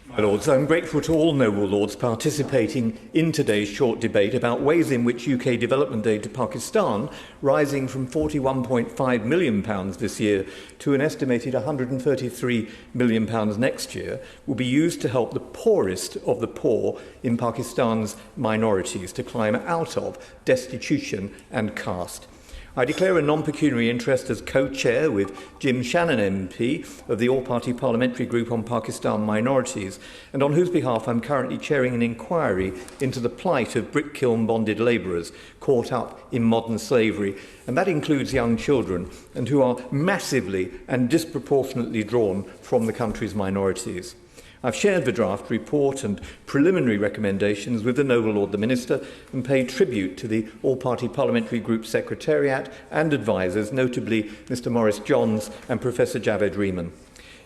My Lords, I'm grateful to all noble Lords participating in today's short debate about ways in which UK development aid to Pakistan, rising from £41.5 million this year to an estimated £133 million next year, will be used to help the poorest of the poor in Pakistan's minorities to climb out of destitution and caste. I declare a non-pecuniary interest as co-chair with Jim Shannon MP of the All-Party Parliamentary Group on Pakistan Minorities, and on whose behalf I'm currently chairing an inquiry into the plight of brick kiln bonded labourers caught up in modern slavery, and that includes young children, and who are massively and disproportionately drawn from the country's minorities. I've shared the draft report and preliminary recommendations with the noble Lord the Minister and paid tribute to the All-Party Parliamentary Group Secretariat and advisers, notably Mr Maurice Johns and Professor Javed Rehman.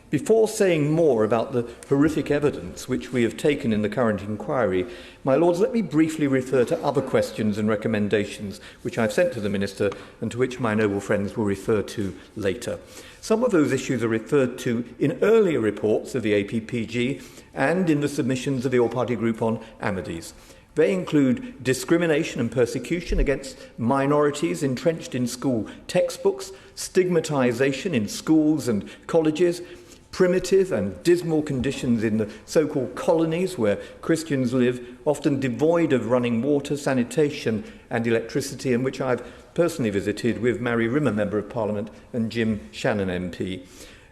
Before saying more about the horrific evidence which we have taken in the current inquiry, my Lords, let me briefly refer to other questions and recommendations which I've sent to the Minister and to which my noble friends will refer to later. Some of those issues are referred to in earlier reports of the APPG and in the submissions of the All-Party Group on Ahmadis. They include discrimination and persecution against minorities entrenched in school textbooks, stigmatisation in schools and colleges, primitive and dismal conditions in the so-called colonies where Christians live, often devoid of running water, sanitation and electricity, and which I've personally visited with Mary Rimmer, Member of Parliament, and Jim Shannon MP.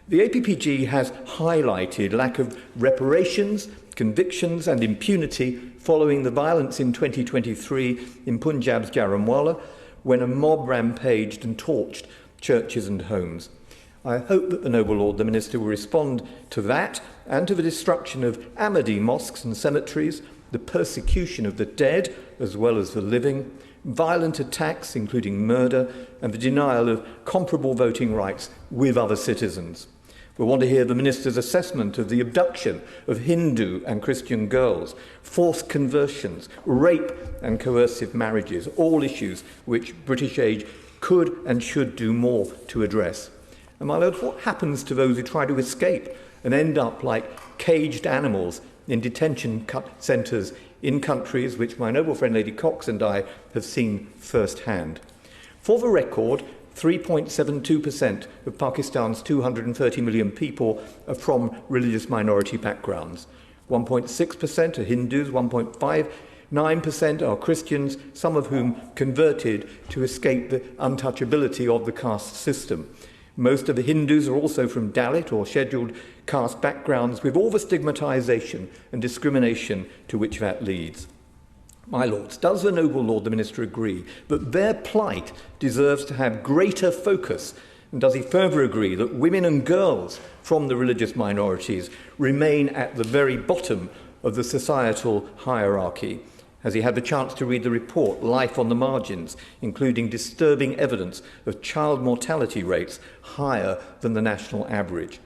The APPG has highlighted lack of reparations, convictions and impunity following the violence in 2023 in Punjab's Jaranwala, when a mob rampaged and torched churches and homes. I hope that the noble Lord the Minister will respond to that and to the destruction of Ahmadi mosques and cemeteries, the persecution of the dead as well as the living, violent attacks including murder, and the denial of comparable voting rights with other citizens. We want to hear the Minister's assessment of the abduction of Hindu and Christian girls, forced conversions, rape and coercive marriages, all issues which British aid could and should do more to address. And my Lord, what happens to those who try to escape and end up like caged animals in detention centres in countries which my noble friend Lady Cox and I have seen firsthand? For the record, 3.72% of Pakistan's 230 million people are from religious minority backgrounds. 1.6% are Hindus, 1.59% are Christians, some of whom converted to escape the untouchability of the caste system. Most of the Hindus are also from Dalit or scheduled caste backgrounds, with all the stigmatisation and discrimination to which that leads. My Lords, does the noble Lord the Minister agree that their plight deserves to have greater focus? And does he further agree that women and girls from the religious minorities remain at the very bottom of the societal hierarchy? Has he had the chance to read the report, Life on the Margins, including disturbing evidence of child mortality rates higher than the national average?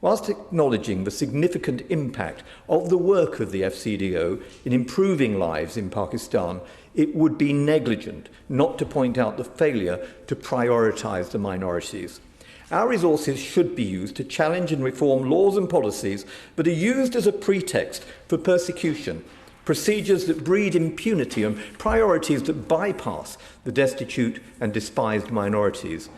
Whilst acknowledging the significant impact of the work of the FCDO in improving lives in Pakistan, it would be negligent not to point out the failure to prioritise the minorities. Our resources should be used to challenge and reform laws and policies that are used as a pretext for persecution, procedures that breed impunity and priorities that bypass the destitute and despised minorities.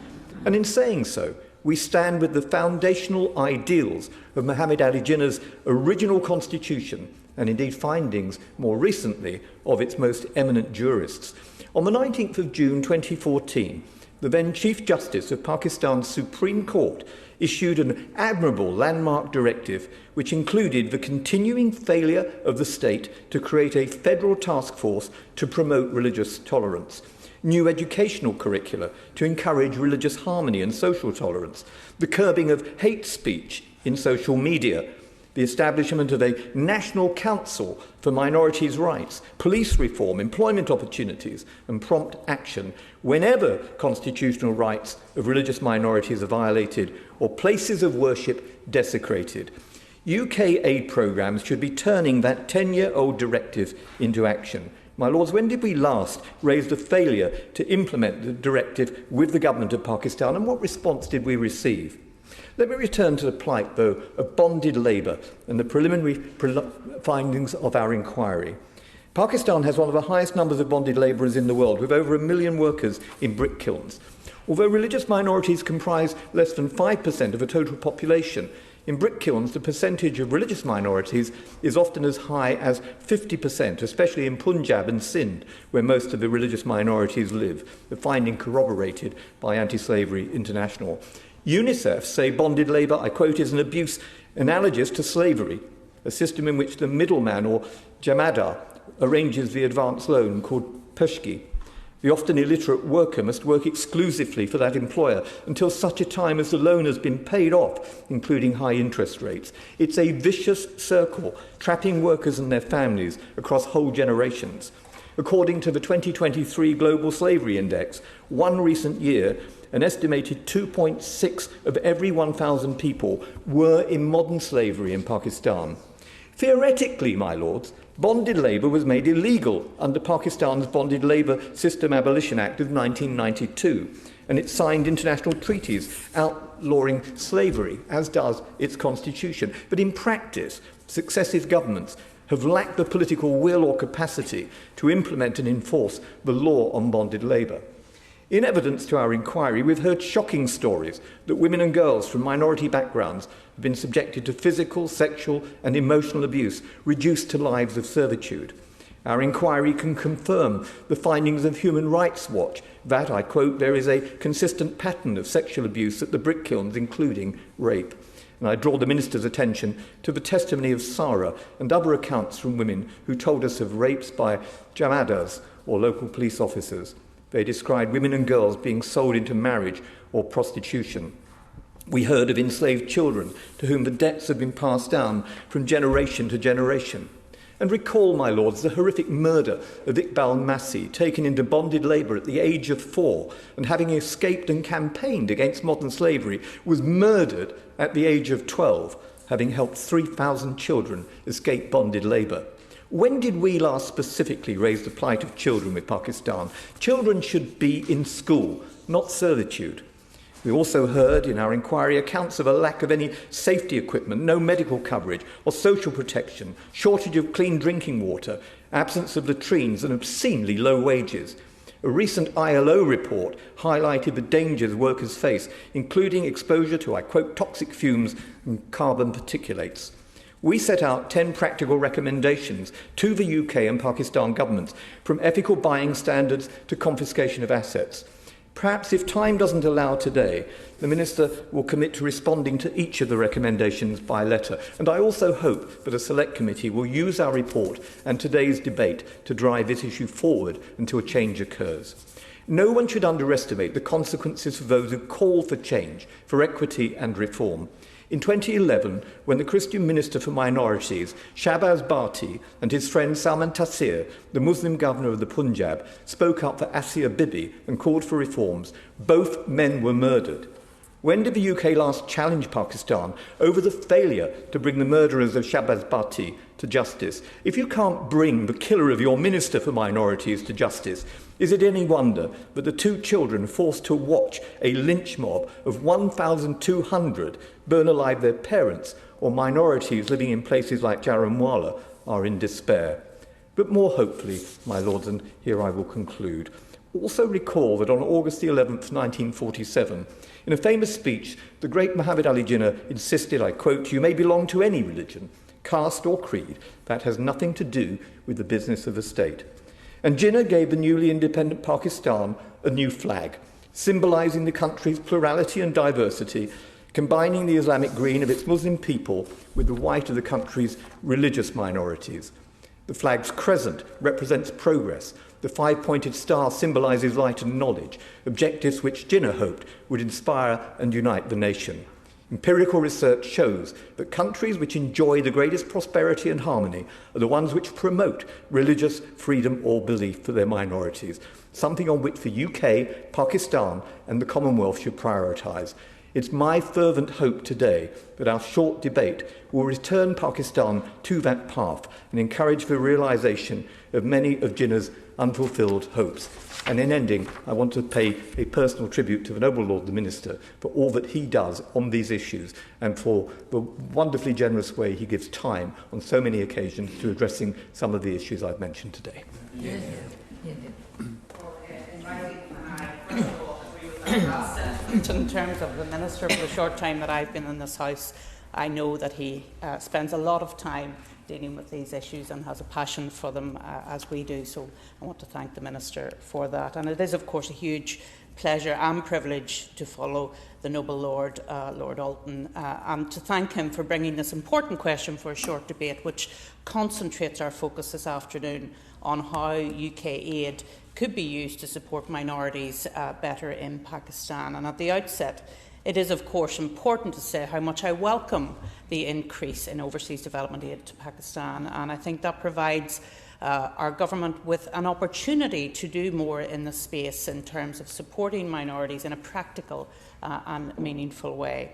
And in saying so, we stand with the foundational ideals of Muhammad Ali Jinnah's original constitution, and indeed findings more recently of its most eminent jurists. On the 19th of June 2014, the then Chief Justice of Pakistan's Supreme Court issued an admirable landmark directive which included the continuing failure of the state to create a federal task force to promote religious tolerance, new educational curricula to encourage religious harmony and social tolerance, the curbing of hate speech in social media, the establishment of a National Council for Minorities' Rights, police reform, employment opportunities and prompt action whenever constitutional rights of religious minorities are violated or places of worship desecrated. UK aid programmes should be turning that 10-year-old directive into action. My Lords, when did we last raise the failure to implement the directive with the government of Pakistan, and what response did we receive? Let me return to the plight, though, of bonded labour and the preliminary findings of our inquiry. Pakistan has one of the highest numbers of bonded labourers in the world, with over 1 million workers in brick kilns. Although religious minorities comprise less than 5% of the total population, in brick kilns the percentage of religious minorities is often as high as 50%, especially in Punjab and Sindh, where most of the religious minorities live, the finding corroborated by Anti-Slavery International. UNICEF say bonded labour, I quote, is an abuse analogous to slavery, a system in which the middleman or jamadar arranges the advance loan called peshki. The often illiterate worker must work exclusively for that employer until such a time as the loan has been paid off, including high interest rates. It's a vicious circle, trapping workers and their families across whole generations. According to the 2023 Global Slavery Index, one recent year, an estimated 2.6 of every 1,000 people were in modern slavery in Pakistan. Theoretically, my lords, bonded labour was made illegal under Pakistan's Bonded Labour System Abolition Act of 1992, and it signed international treaties outlawing slavery, as does its constitution. But in practice, successive governments have lacked the political will or capacity to implement and enforce the law on bonded labour. In evidence to our inquiry, we've heard shocking stories that women and girls from minority backgrounds have been subjected to physical, sexual and emotional abuse, reduced to lives of servitude. Our inquiry can confirm the findings of Human Rights Watch that, I quote, there is a consistent pattern of sexual abuse at the brick kilns, including rape. And I draw the Minister's attention to the testimony of Sarah and other accounts from women who told us of rapes by jamadas or local police officers. They described women and girls being sold into marriage or prostitution. We heard of enslaved children to whom the debts have been passed down from generation to generation. And recall, my lords, the horrific murder of Iqbal Masih, taken into bonded labour at the age of 4 and having escaped and campaigned against modern slavery, was murdered at the age of 12, having helped 3,000 children escape bonded labour. When did we last specifically raise the plight of children with Pakistan? Children should be in school, not servitude. We also heard in our inquiry accounts of a lack of any safety equipment, no medical coverage or social protection, shortage of clean drinking water, absence of latrines and obscenely low wages. A recent ILO report highlighted the dangers workers face, including exposure to, I quote, toxic fumes and carbon particulates. We set out 10 practical recommendations to the UK and Pakistan governments, from ethical buying standards to confiscation of assets. Perhaps if time doesn't allow today, the Minister will commit to responding to each of the recommendations by letter. And I also hope that a select committee will use our report and today's debate to drive this issue forward until change occurs. No one should underestimate the consequences for those who call for change, for equity and reform. In 2011, when the Christian Minister for Minorities, Shahbaz Bhatti, and his friend Salman Taseer, the Muslim governor of the Punjab, spoke up for Asia Bibi and called for reforms, both men were murdered. When did the UK last challenge Pakistan over the failure to bring the murderers of Shahbaz Bhatti to justice? If you can't bring the killer of your Minister for Minorities to justice, is it any wonder that the 2 children forced to watch a lynch mob of 1,200 burn alive their parents, or minorities living in places like Jaranwala, are in despair? But more hopefully, my lords, and here I will conclude, also recall that on August the 11th, 1947, in a famous speech, the great Muhammad Ali Jinnah insisted, I quote, "You may belong to any religion, caste or creed, that has nothing to do with the business of the state." And Jinnah gave the newly independent Pakistan a new flag, symbolising the country's plurality and diversity, combining the Islamic green of its Muslim people with the white of the country's religious minorities. The flag's crescent represents progress. The 5-pointed star symbolises light and knowledge, objectives which Jinnah hoped would inspire and unite the nation. Empirical research shows that countries which enjoy the greatest prosperity and harmony are the ones which promote religious freedom or belief for their minorities, something on which the UK, Pakistan and the Commonwealth should prioritise. It's my fervent hope today that our short debate will return Pakistan to that path and encourage the realisation of many of Jinnah's unfulfilled hopes. And in ending, I want to pay a personal tribute to the Noble Lord the Minister for all that he does on these issues and for the wonderfully generous way he gives time on so many occasions to addressing some of the issues I've mentioned today. Yes. In terms of the Minister, for the short time that I've been in this House, I know that he spends a lot of time dealing with these issues and has a passion for them as we do. So I want to thank the Minister for that. And it is, of course, a huge pleasure and privilege to follow the Noble Lord, Lord Alton, and to thank him for bringing this important question for a short debate, which concentrates our focus this afternoon on how UK aid could be used to support minorities better in Pakistan. And at the outset, it is, of course, important to say how much I welcome the increase in overseas development aid to Pakistan, and I think that provides our government with an opportunity to do more in the space in terms of supporting minorities in a practical and meaningful way.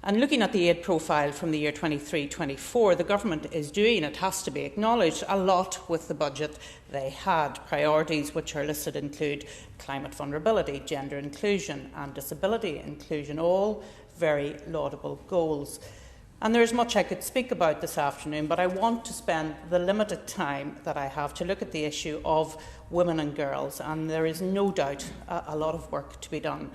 And looking at the aid profile from the year 23-24, the government is doing, it has to be acknowledged, a lot with the budget they had. Priorities which are listed include climate vulnerability, gender inclusion and disability inclusion, all very laudable goals. And there is much I could speak about this afternoon, but I want to spend the limited time that I have to look at the issue of women and girls. And there is no doubt a lot of work to be done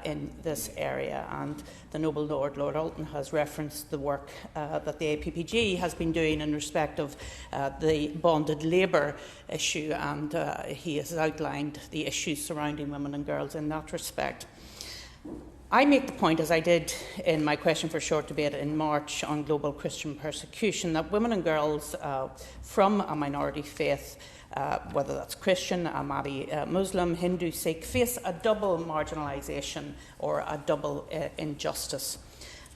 in this area. And the Noble Lord, Lord Alton, has referenced the work that the APPG has been doing in respect of the bonded labour issue, and he has outlined the issues surrounding women and girls in that respect. I make the point, as I did in my question for a short debate in March on global Christian persecution, that women and girls from a minority faith, whether that's Christian, Ahmadi Muslim, Hindu, Sikh, face a double marginalisation or a double injustice.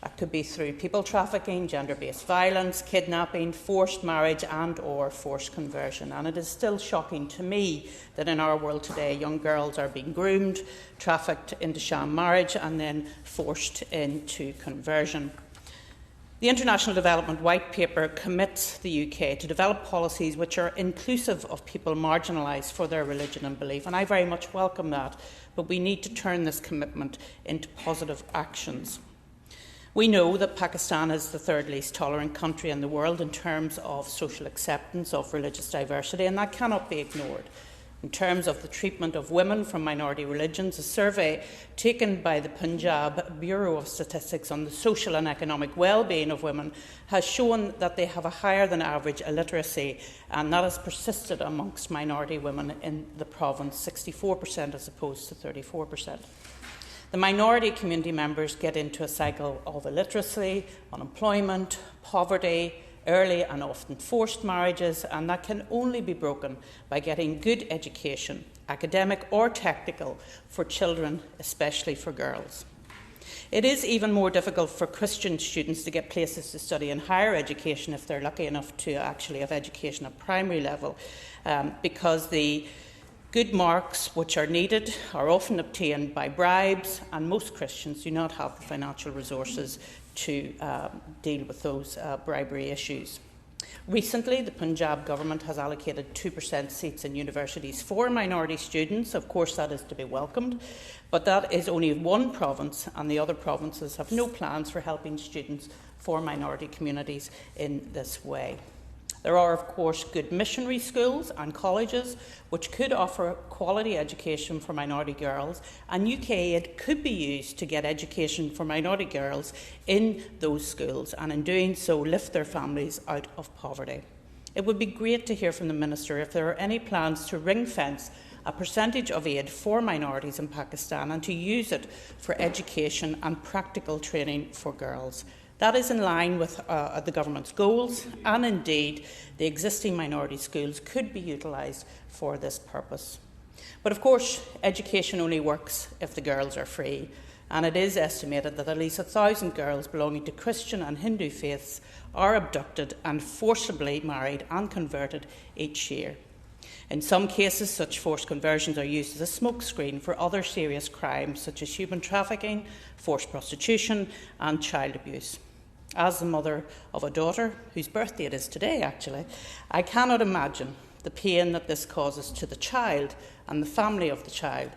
That could be through people trafficking, gender-based violence, kidnapping, forced marriage and or forced conversion. And it is still shocking to me that in our world today young girls are being groomed, trafficked into sham marriage and then forced into conversion. The International Development White Paper commits the UK to develop policies which are inclusive of people marginalised for their religion and belief, and I very much welcome that, but we need to turn this commitment into positive actions. We know that Pakistan is the third least tolerant country in the world in terms of social acceptance of religious diversity, and that cannot be ignored. In terms of the treatment of women from minority religions, a survey taken by the Punjab Bureau of Statistics on the social and economic well-being of women has shown that they have a higher than average illiteracy, and that has persisted amongst minority women in the province, 64% as opposed to 34%. The minority community members get into a cycle of illiteracy, unemployment, poverty, early and often forced marriages, and that can only be broken by getting good education, academic or technical, for children, especially for girls. It is even more difficult for Christian students to get places to study in higher education if they're lucky enough to actually have education at primary level, because the good marks which are needed are often obtained by bribes, and most Christians do not have the financial resources to deal with those bribery issues. Recently, the Punjab government has allocated 2% seats in universities for minority students. Of course, that is to be welcomed, but that is only one province, and the other provinces have no plans for helping students for minority communities in this way. There are, of course, good missionary schools and colleges which could offer quality education for minority girls, and UK aid could be used to get education for minority girls in those schools, and in doing so lift their families out of poverty. It would be great to hear from the Minister if there are any plans to ring-fence a percentage of aid for minorities in Pakistan and to use it for education and practical training for girls. That is in line with the government's goals, and indeed the existing minority schools could be utilised for this purpose. But of course, education only works if the girls are free, and it is estimated that at least 1,000 girls belonging to Christian and Hindu faiths are abducted and forcibly married and converted each year. In some cases, such forced conversions are used as a smokescreen for other serious crimes such as human trafficking, forced prostitution and child abuse. As the mother of a daughter, whose birthday it is today actually, I cannot imagine the pain that this causes to the child and the family of the child,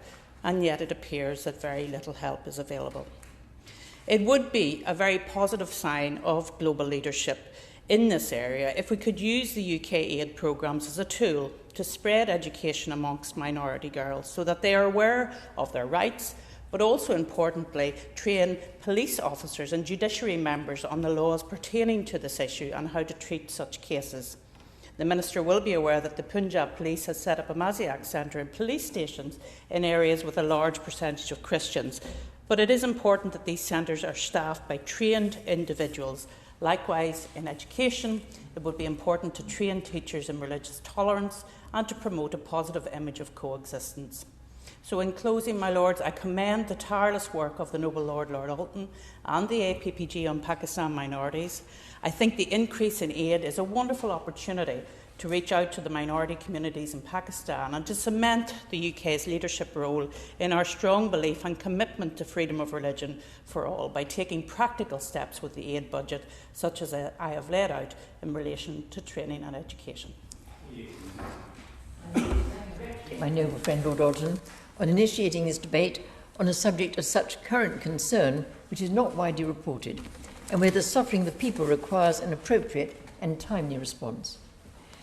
and yet it appears that very little help is available. It would be a very positive sign of global leadership in this area if we could use the UK aid programmes as a tool to spread education amongst minority girls so that they are aware of their rights, but also importantly train police officers and judiciary members on the laws pertaining to this issue and how to treat such cases. The Minister will be aware that the Punjab Police has set up a Maziak Centre in police stations in areas with a large percentage of Christians, but it is important that these centres are staffed by trained individuals. Likewise, in education, it would be important to train teachers in religious tolerance and to promote a positive image of coexistence. So in closing, my Lords, I commend the tireless work of the Noble Lord Alton and the APPG on Pakistan minorities. I think the increase in aid is a wonderful opportunity to reach out to the minority communities in Pakistan and to cement the UK's leadership role in our strong belief and commitment to freedom of religion for all by taking practical steps with the aid budget, such as I have laid out in relation to training and education. My noble friend Lord Alton on initiating this debate on a subject of such current concern which is not widely reported and where the suffering of the people requires an appropriate and timely response.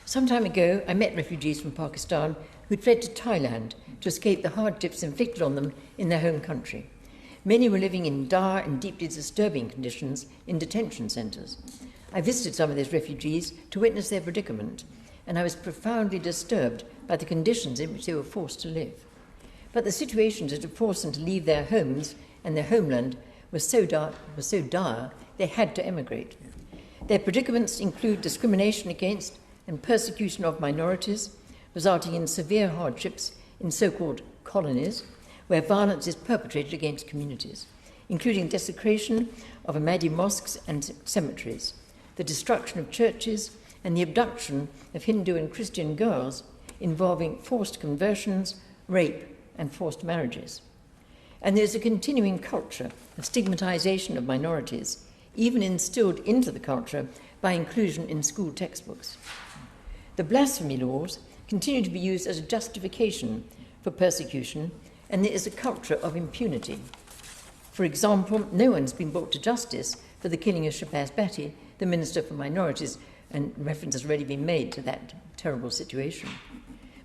Some time ago, I met refugees from Pakistan who had fled to Thailand to escape the hardships inflicted on them in their home country. Many were living in dire and deeply disturbing conditions in detention centres. I visited some of these refugees to witness their predicament, and I was profoundly disturbed by the conditions in which they were forced to live. But the situations that had forced them to leave their homes and their homeland were so dire they had to emigrate. Their predicaments include discrimination against and persecution of minorities, resulting in severe hardships in so-called colonies, where violence is perpetrated against communities, including desecration of Ahmadi mosques and cemeteries, the destruction of churches, and the abduction of Hindu and Christian girls, involving forced conversions, rape, and forced marriages. And there's a continuing culture of stigmatization of minorities, even instilled into the culture by inclusion in school textbooks. The blasphemy laws continue to be used as a justification for persecution, and there is a culture of impunity. For example, no one's been brought to justice for the killing of Shahbaz Bhatti, the Minister for Minorities, and reference has already been made to that terrible situation.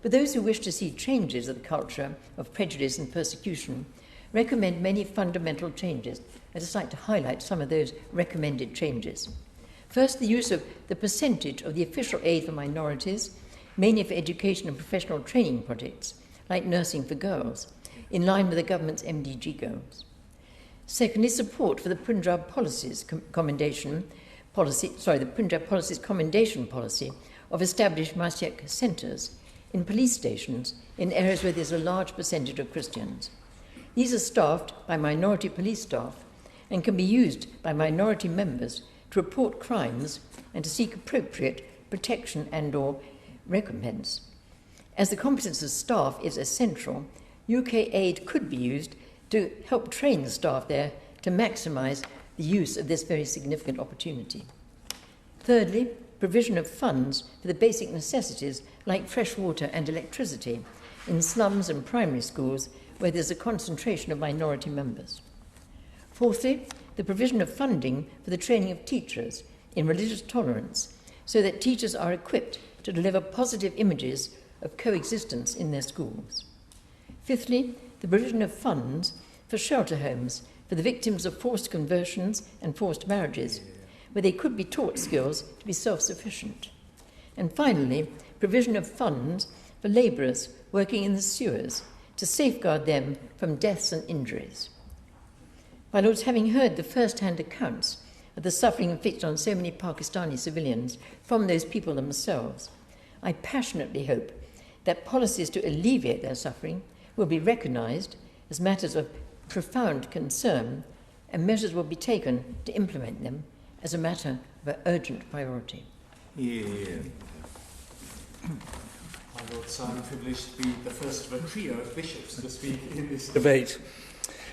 But those who wish to see changes of the culture of prejudice and persecution recommend many fundamental changes. I'd just like to highlight some of those recommended changes. First, the use of the percentage of the official aid for minorities, mainly for education and professional training projects, like nursing for girls, in line with the government's MDG goals. Secondly, support for the Punjab Policy's commendation policy of established Maziak centres in police stations in areas where there's a large percentage of Christians. These are staffed by minority police staff and can be used by minority members to report crimes and to seek appropriate protection and/or recompense. As the competence of staff is essential, UK aid could be used to help train the staff there to maximise the use of this very significant opportunity. Thirdly, provision of funds for the basic necessities like fresh water and electricity in slums and primary schools where there's a concentration of minority members. Fourthly, the provision of funding for the training of teachers in religious tolerance so that teachers are equipped to deliver positive images of coexistence in their schools. Fifthly, the provision of funds for shelter homes for the victims of forced conversions and forced marriages, where they could be taught skills to be self-sufficient. And finally, provision of funds for labourers working in the sewers to safeguard them from deaths and injuries. My Lords, having heard the first-hand accounts of the suffering inflicted on so many Pakistani civilians from those people themselves, I passionately hope that policies to alleviate their suffering will be recognised as matters of profound concern, and measures will be taken to implement them as a matter of urgent priority. Yeah. So I'm privileged to be the first of a trio of bishops to speak in this debate.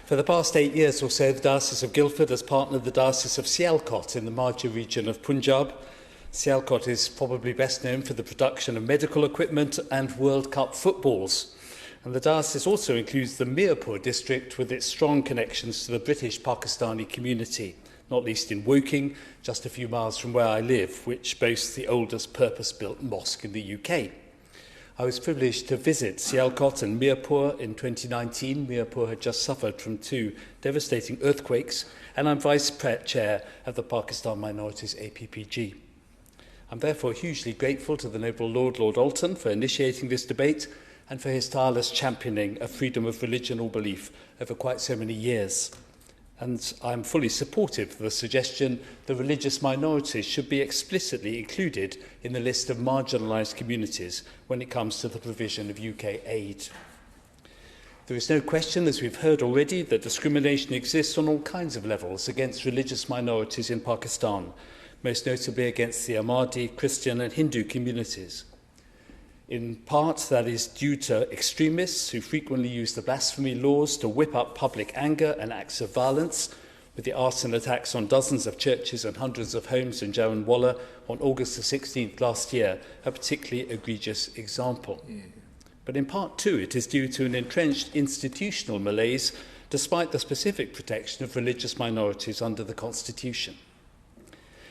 For the past 8 years or so, the Diocese of Guildford has partnered the Diocese of Sialkot in the Marja region of Punjab. Sialkot is probably best known for the production of medical equipment and World Cup footballs. And the diocese also includes the Mirpur district with its strong connections to the British Pakistani community, not least in Woking, just a few miles from where I live, which boasts the oldest purpose-built mosque in the UK. I was privileged to visit Sialkot and Mirpur in 2019. Mirpur had just suffered from 2 devastating earthquakes, and I'm Vice Chair of the Pakistan Minorities APPG. I'm therefore hugely grateful to the Noble Lord Alton for initiating this debate and for his tireless championing of freedom of religion or belief over quite so many years. And I'm fully supportive of the suggestion that religious minorities should be explicitly included in the list of marginalised communities when it comes to the provision of UK aid. There is no question, as we've heard already, that discrimination exists on all kinds of levels against religious minorities in Pakistan, most notably against the Ahmadi, Christian and Hindu communities. In part, that is due to extremists who frequently use the blasphemy laws to whip up public anger and acts of violence, with the arson attacks on dozens of churches and hundreds of homes in Jaranwala on August the 16th last year, a particularly egregious example. But in part too, it is due to an entrenched institutional malaise, despite the specific protection of religious minorities under the Constitution.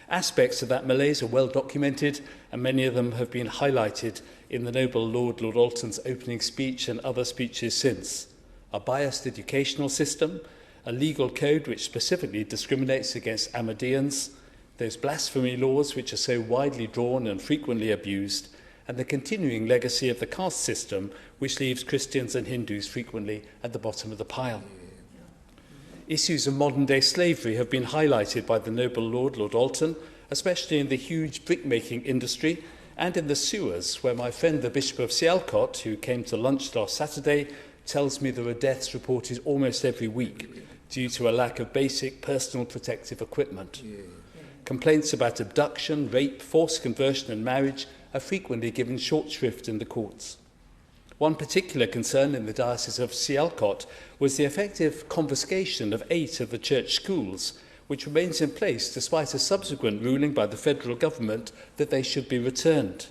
Aspects of that malaise are well documented, and many of them have been highlighted in the Noble Lord Alton's opening speech and other speeches since. A biased educational system, a legal code which specifically discriminates against Ahmadiyans, those blasphemy laws which are so widely drawn and frequently abused, and the continuing legacy of the caste system which leaves Christians and Hindus frequently at the bottom of the pile. Issues of modern-day slavery have been highlighted by the Noble Lord Alton, especially in the huge brick-making industry and in the sewers, where my friend the Bishop of Sialkot, who came to lunch last Saturday, tells me there are deaths reported almost every week due to a lack of basic personal protective equipment. Complaints about abduction, rape, forced conversion and marriage are frequently given short shrift in the courts. One particular concern in the Diocese of Sialkot was the effective confiscation of 8 of the church schools, which remains in place despite a subsequent ruling by the federal government that they should be returned.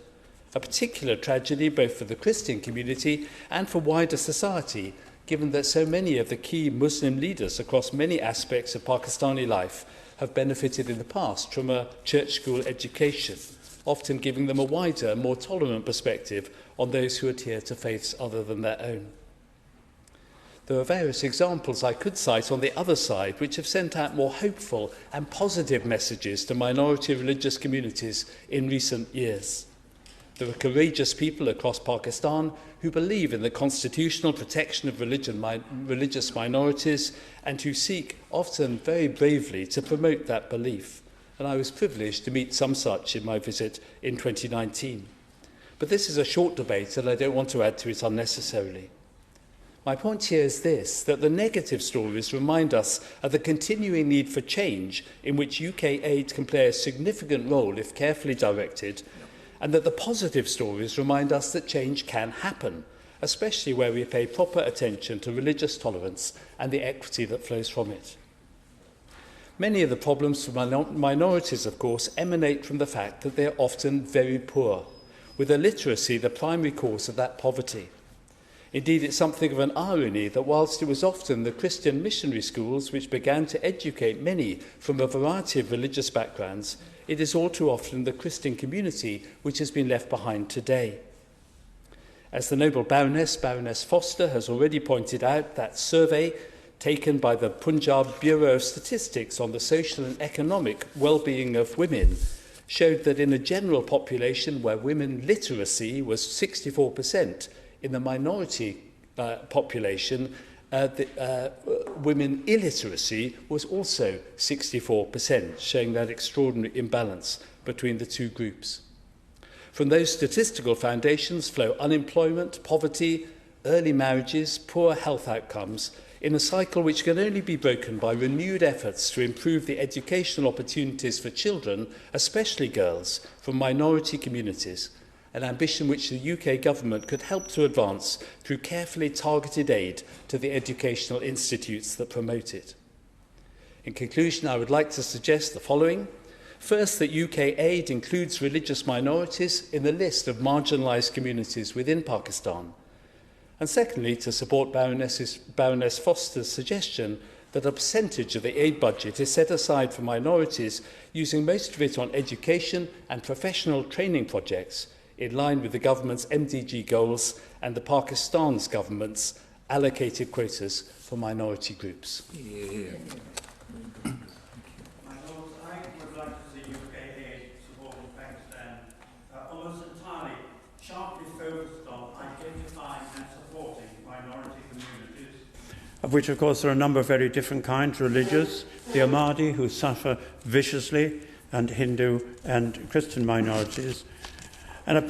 A particular tragedy both for the Christian community and for wider society, given that so many of the key Muslim leaders across many aspects of Pakistani life have benefited in the past from a church school education, often giving them a wider, more tolerant perspective on those who adhere to faiths other than their own. There are various examples I could cite on the other side which have sent out more hopeful and positive messages to minority religious communities in recent years. There are courageous people across Pakistan who believe in the constitutional protection of religious minorities and who seek, often very bravely, to promote that belief. And I was privileged to meet some such in my visit in 2019. But this is a short debate and I don't want to add to it unnecessarily. My point here is this, that the negative stories remind us of the continuing need for change in which UK aid can play a significant role if carefully directed, and that the positive stories remind us that change can happen, especially where we pay proper attention to religious tolerance and the equity that flows from it. Many of the problems for minorities, of course, emanate from the fact that they are often very poor, with illiteracy the primary cause of that poverty. Indeed, it's something of an irony that whilst it was often the Christian missionary schools which began to educate many from a variety of religious backgrounds, it is all too often the Christian community which has been left behind today. As the Noble Baroness Foster, has already pointed out, that survey taken by the Punjab Bureau of Statistics on the social and economic well-being of women showed that in a general population where women literacy was 64%, in the minority population, women illiteracy was also 64%, showing that extraordinary imbalance between the two groups. From those statistical foundations flow unemployment, poverty, early marriages, poor health outcomes, in a cycle which can only be broken by renewed efforts to improve the educational opportunities for children, especially girls, from minority communities, an ambition which the UK government could help to advance through carefully targeted aid to the educational institutes that promote it. In conclusion, I would like to suggest the following. First, that UK aid includes religious minorities in the list of marginalised communities within Pakistan. And secondly, to support Baroness Foster's suggestion that a percentage of the aid budget is set aside for minorities, using most of it on education and professional training projects, in line with the government's MDG goals and the Pakistan's government's allocated quotas for minority groups. My Lords, I would like to see UK aid supporting Pakistan almost entirely sharply focused on identifying and supporting minority communities, of which, of course, there are a number of very different kinds: religious, the Ahmadi, who suffer viciously, and Hindu and Christian minorities. And a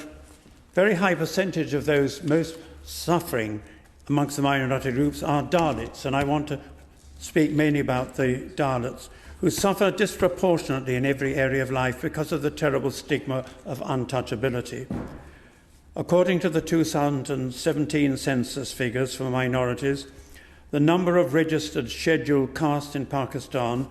very high percentage of those most suffering amongst the minority groups are Dalits, and I want to speak mainly about the Dalits, who suffer disproportionately in every area of life because of the terrible stigma of untouchability. According to the 2017 census figures for minorities, the number of registered scheduled castes in Pakistan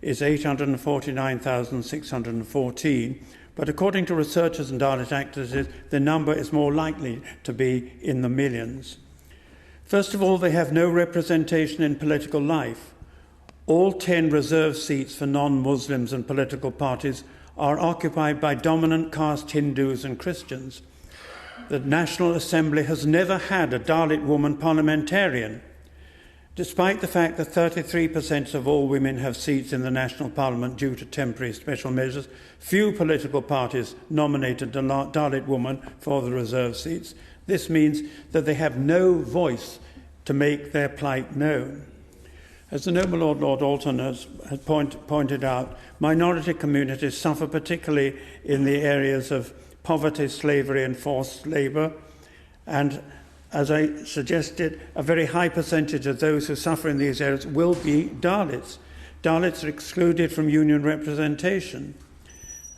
is 849,614, but according to researchers and Dalit activists, the number is more likely to be in the millions. First of all, they have no representation in political life. All 10 reserved seats for non-Muslims and political parties are occupied by dominant caste Hindus and Christians. The National Assembly has never had a Dalit woman parliamentarian. Despite the fact that 33% of all women have seats in the National Parliament due to temporary special measures, few political parties nominated a Dalit woman for the reserved seats. This means that they have no voice to make their plight known. As the Noble Lord Alton has pointed out, minority communities suffer particularly in the areas of poverty, slavery and forced labour, and as I suggested, a very high percentage of those who suffer in these areas will be Dalits. Dalits are excluded from union representation,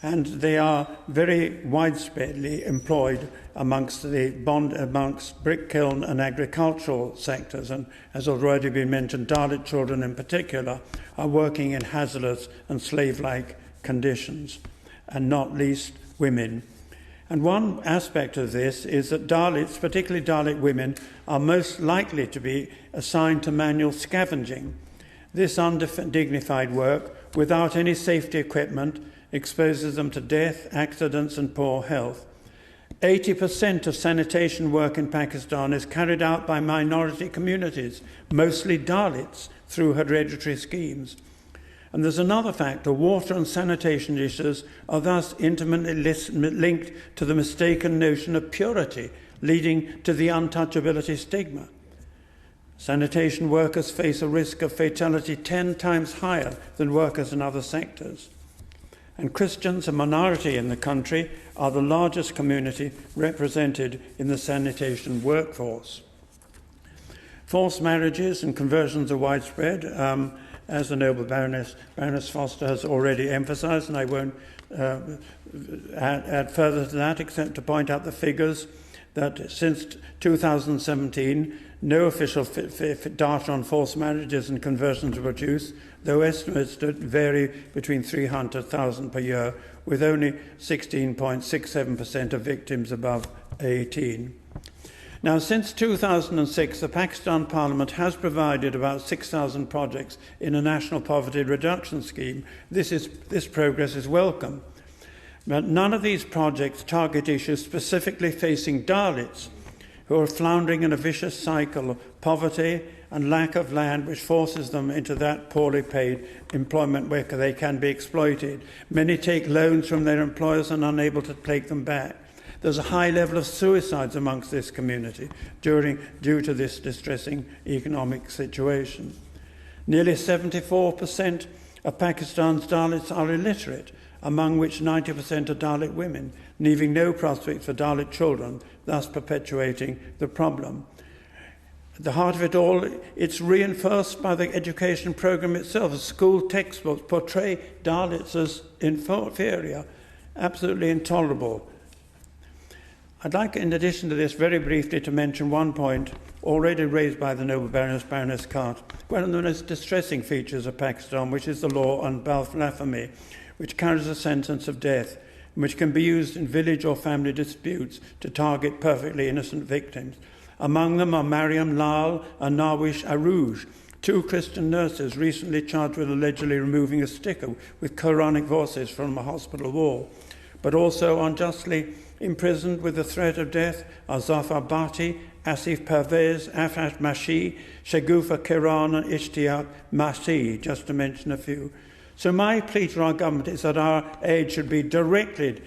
and they are very widespreadly employed amongst brick kiln and agricultural sectors. And as already been mentioned, Dalit children in particular are working in hazardous and slave-like conditions, and not least women. And one aspect of this is that Dalits, particularly Dalit women, are most likely to be assigned to manual scavenging. This undignified work, without any safety equipment, exposes them to death, accidents and poor health. 80% of sanitation work in Pakistan is carried out by minority communities, mostly Dalits, through hereditary schemes. And there's another factor: water and sanitation issues are thus intimately linked to the mistaken notion of purity, leading to the untouchability stigma. Sanitation workers face a risk of fatality 10 times higher than workers in other sectors. And Christians, a minority in the country, are the largest community represented in the sanitation workforce. Forced marriages and conversions are widespread, as the Noble Baroness Foster has already emphasised, and I won't add further to that except to point out the figures that since 2017, no official data on forced marriages and conversions were produced, though estimates vary between 300,000 per year, with only 16.67% of victims above 18. Now, since 2006, the Pakistan Parliament has provided about 6,000 projects in a national poverty reduction scheme. This progress is welcome. But none of these projects target issues specifically facing Dalits, who are floundering in a vicious cycle of poverty and lack of land, which forces them into that poorly paid employment where they can be exploited. Many take loans from their employers and are unable to take them back. There's a high level of suicides amongst this community due to this distressing economic situation. Nearly 74% of Pakistan's Dalits are illiterate, among which 90% are Dalit women, leaving no prospects for Dalit children, thus perpetuating the problem. At the heart of it all, it's reinforced by the education program itself. School textbooks portray Dalits as inferior, absolutely intolerable. I'd like, in addition to this, very briefly to mention one point already raised by the Noble Baroness Cart, one of the most distressing features of Pakistan, which is the law on blasphemy, which carries a sentence of death, and which can be used in village or family disputes to target perfectly innocent victims. Among them are Mariam Lal and Nawish Arouj, two Christian nurses recently charged with allegedly removing a sticker with Quranic verses from a hospital wall, but also unjustly imprisoned with the threat of death are Zafar Bhatti, Asif Pervez, Afat Mashi, Shagufa Kiran and Ishtiaq Masi, just to mention a few. So my plea to our government is that our aid should be directed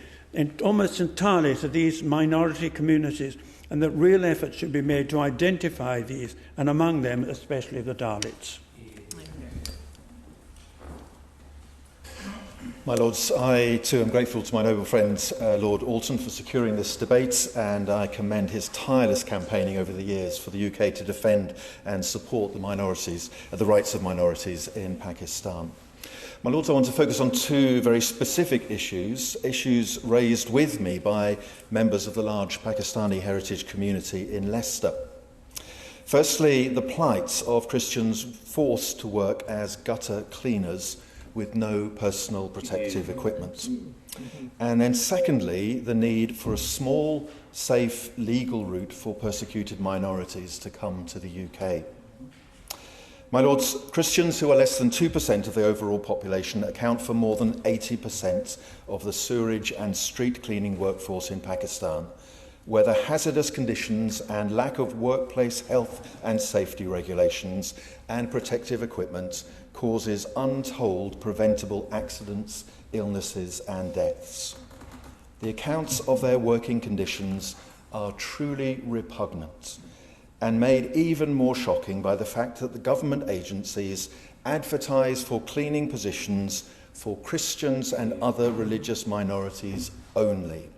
almost entirely to these minority communities, and that real efforts should be made to identify these, and among them especially the Dalits. My Lords, I too am grateful to my noble friend Lord Alton for securing this debate, and I commend his tireless campaigning over the years for the UK to defend and support the minorities, the rights of minorities in Pakistan. My Lords, I want to focus on two very specific issues raised with me by members of the large Pakistani heritage community in Leicester. Firstly, the plight of Christians forced to work as gutter cleaners with no personal protective equipment. And then secondly, the need for a small, safe, legal route for persecuted minorities to come to the UK. My Lords, Christians, who are less than 2% of the overall population, account for more than 80% of the sewerage and street cleaning workforce in Pakistan, where the hazardous conditions and lack of workplace health and safety regulations and protective equipment causes untold preventable accidents, illnesses and deaths. The accounts of their working conditions are truly repugnant, and made even more shocking by the fact that the government agencies advertise for cleaning positions for Christians and other religious minorities only.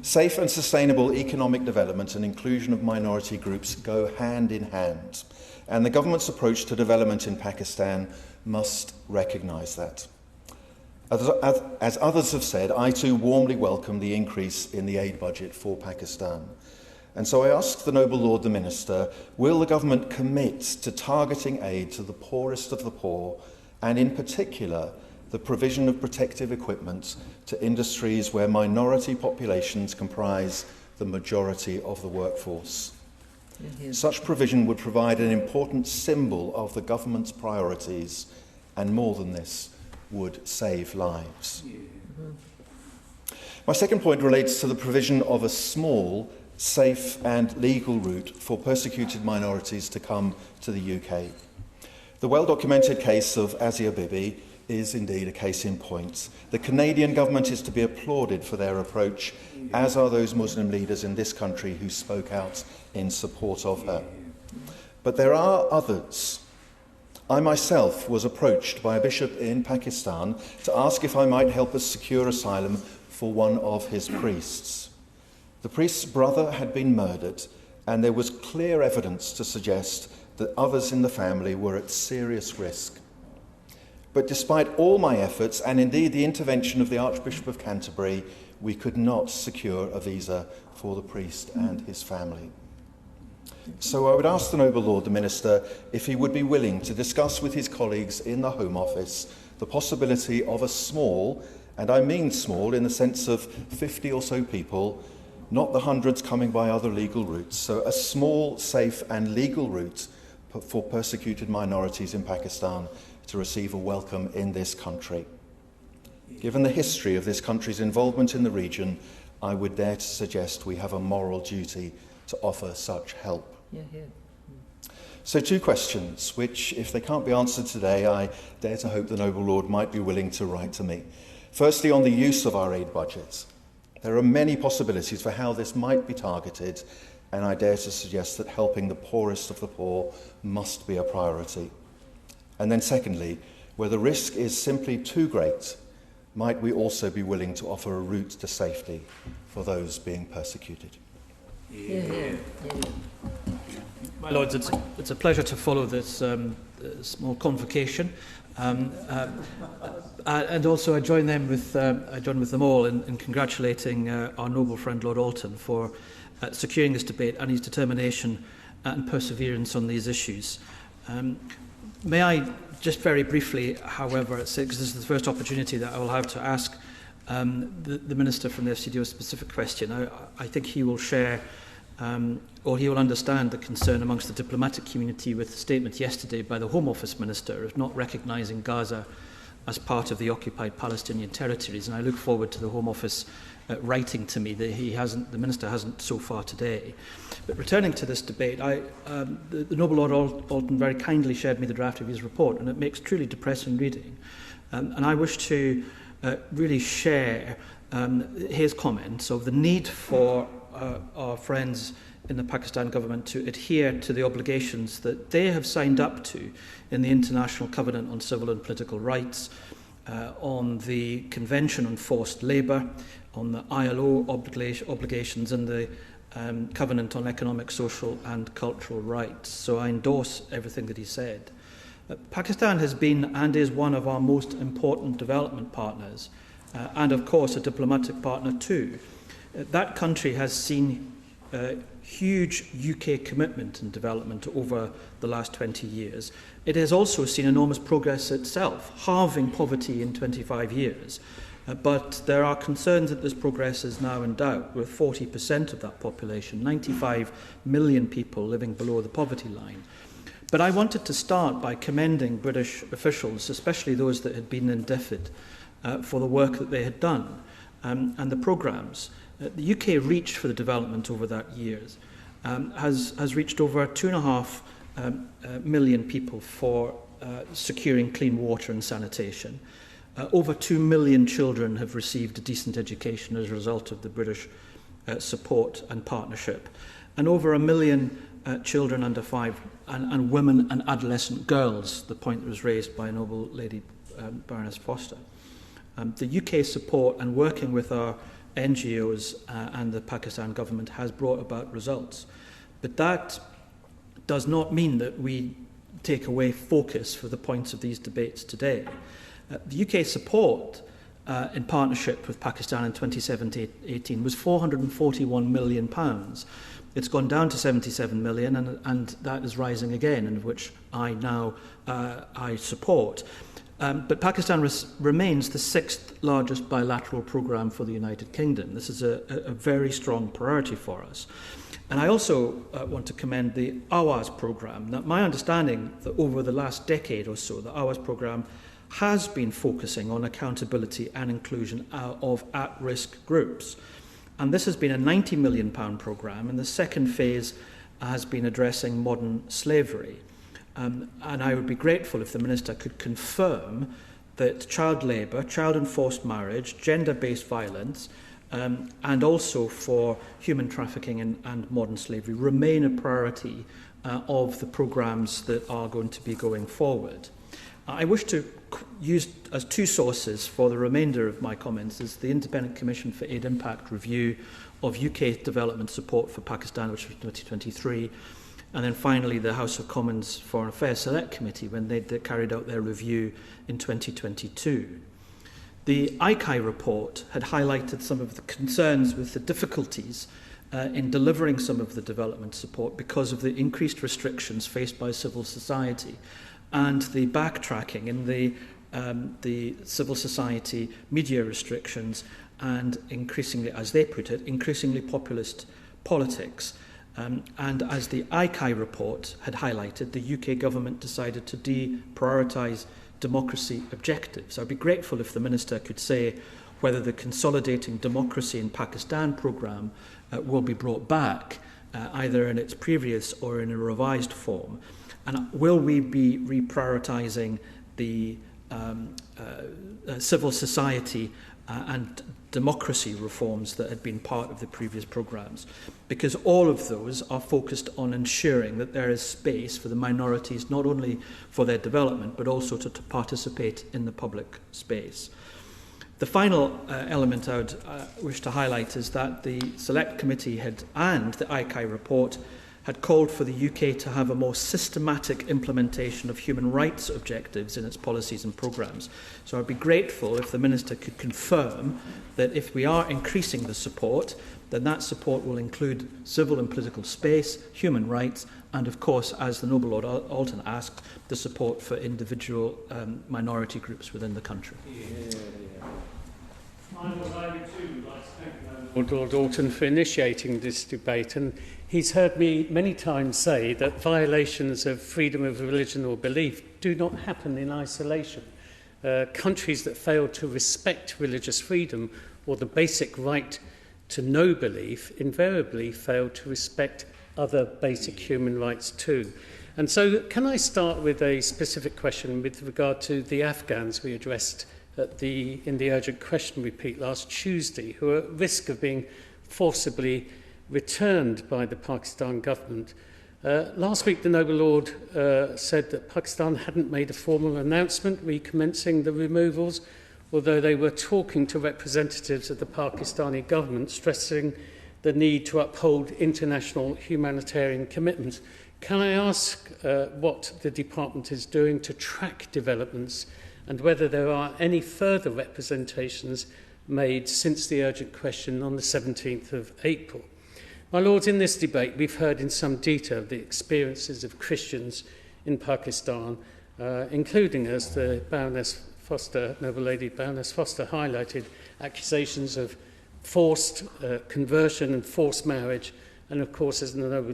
Safe and sustainable economic development and inclusion of minority groups go hand in hand, and the government's approach to development in Pakistan must recognise that. As others have said, I too warmly welcome the increase in the aid budget for Pakistan. And so I ask the Noble Lord the Minister, will the government commit to targeting aid to the poorest of the poor, and in particular the provision of protective equipment to industries where minority populations comprise the majority of the workforce? Such provision would provide an important symbol of the government's priorities, and more than this, would save lives. My second point relates to the provision of a small, safe and legal route for persecuted minorities to come to the UK. The well-documented case of Asia Bibi is indeed a case in point. The Canadian government is to be applauded for their approach, as are those Muslim leaders in this country who spoke out in support of her. But there are others. I myself was approached by a bishop in Pakistan to ask if I might help us secure asylum for one of his priests. The priest's brother had been murdered, and there was clear evidence to suggest that others in the family were at serious risk. But despite all my efforts, and indeed the intervention of the Archbishop of Canterbury, we could not secure a visa for the priest and his family. So I would ask the Noble Lord the Minister if he would be willing to discuss with his colleagues in the Home Office the possibility of a small, and I mean small in the sense of 50 or so people, not the hundreds coming by other legal routes, so a small, safe and legal route for persecuted minorities in Pakistan to receive a welcome in this country. Given the history of this country's involvement in the region, I would dare to suggest we have a moral duty to offer such help. So two questions, which, if they can't be answered today, I dare to hope the Noble Lord might be willing to write to me. Firstly, on the use of our aid budgets. There are many possibilities for how this might be targeted, and I dare to suggest that helping the poorest of the poor must be a priority. And then secondly, where the risk is simply too great, might we also be willing to offer a route to safety for those being persecuted? My Lords, it's a pleasure to follow this small convocation. And also I join with them all in congratulating our noble friend Lord Alton for securing this debate and his determination and perseverance on these issues. May I just very briefly, however, say, because this is the first opportunity that I will have to ask the Minister from the FCDO a specific question. I think he will share or he will understand the concern amongst the diplomatic community with the statement yesterday by the Home Office Minister of not recognising Gaza as part of the occupied Palestinian territories. And I look forward to the Home Office writing to me that the Minister hasn't so far today. But returning to this debate, the Noble Lord Alton very kindly shared me the draft of his report, and it makes truly depressing reading. And I wish to really share his comments of the need for our friends in the Pakistan government to adhere to the obligations that they have signed up to in the International Covenant on Civil and Political Rights, on the Convention on Forced Labour, on the ILO obligations and the Covenant on Economic, Social and Cultural Rights. So I endorse everything that he said. Pakistan has been and is one of our most important development partners, and of course a diplomatic partner too. That country has seen huge UK commitment and development over the last 20 years. It has also seen enormous progress itself, halving poverty in 25 years. But there are concerns that this progress is now in doubt, with 40% of that population, 95 million people, living below the poverty line. But I wanted to start by commending British officials, especially those that had been in DFID, for the work that they had done and the programmes. The UK reach for the development over that years has reached over 2.5 million people for securing clean water and sanitation. Over 2 million children have received a decent education as a result of the British support and partnership. And over 1 million children under 5 and women and adolescent girls, the point that was raised by Noble Lady Baroness Foster. The UK support and working with our NGOs and the Pakistan government has brought about results. But that does not mean that we take away focus for the points of these debates today. The UK support in partnership with Pakistan in 2017-18 was £441 million. It's gone down to 77 million, and that is rising again, and which I now I support. But Pakistan remains the 6th largest bilateral programme for the United Kingdom. This is a very strong priority for us. And I also want to commend the Awaz programme. Now, my understanding that over the last decade or so, the Awaz programme has been focusing on accountability and inclusion of at-risk groups. And this has been a £90 million programme, and the second phase has been addressing modern slavery. And I would be grateful if the Minister could confirm that child labour, child enforced marriage, gender-based violence, and also for human trafficking and modern slavery remain a priority of the programmes that are going to be going forward. I wish to use as two sources for the remainder of my comments is the Independent Commission for Aid Impact Review of UK development support for Pakistan, which was 2023, and then finally the House of Commons Foreign Affairs Select Committee when they carried out their review in 2022. The ICAI report had highlighted some of the concerns with the difficulties in delivering some of the development support because of the increased restrictions faced by civil society and the backtracking in the civil society media restrictions and increasingly, as they put it, increasingly populist politics. And as the ICAI report had highlighted, the UK government decided to deprioritise democracy objectives. I'd be grateful if the Minister could say whether the Consolidating Democracy in Pakistan programme will be brought back, either in its previous or in a revised form. And will we be reprioritising the civil society and democracy reforms that had been part of the previous programmes? Because all of those are focused on ensuring that there is space for the minorities, not only for their development, but also to participate in the public space. The final element I would wish to highlight is that the Select Committee and the ICAI report had called for the UK to have a more systematic implementation of human rights objectives in its policies and programmes. So I'd be grateful if the Minister could confirm that if we are increasing the support, then that support will include civil and political space, human rights, and of course, as the Noble Lord Alton asked, the support for individual minority groups within the country. I would too like to thank Lord Alton for initiating this debate, and he's heard me many times say that violations of freedom of religion or belief do not happen in isolation. Countries that fail to respect religious freedom or the basic right to no belief invariably fail to respect other basic human rights too. And so can I start with a specific question with regard to the Afghans we addressed in the urgent question repeat last Tuesday, who are at risk of being forcibly returned by the Pakistan government. Last week, the Noble Lord said that Pakistan hadn't made a formal announcement recommencing the removals, although they were talking to representatives of the Pakistani government, stressing the need to uphold international humanitarian commitments. Can I ask what the Department is doing to track developments and whether there are any further representations made since the urgent question on the 17th of April? My Lords, in this debate, we've heard in some detail the experiences of Christians in Pakistan, including, as the Baroness Foster, Noble Lady Baroness Foster highlighted, accusations of forced conversion and forced marriage, and of course, as the Noble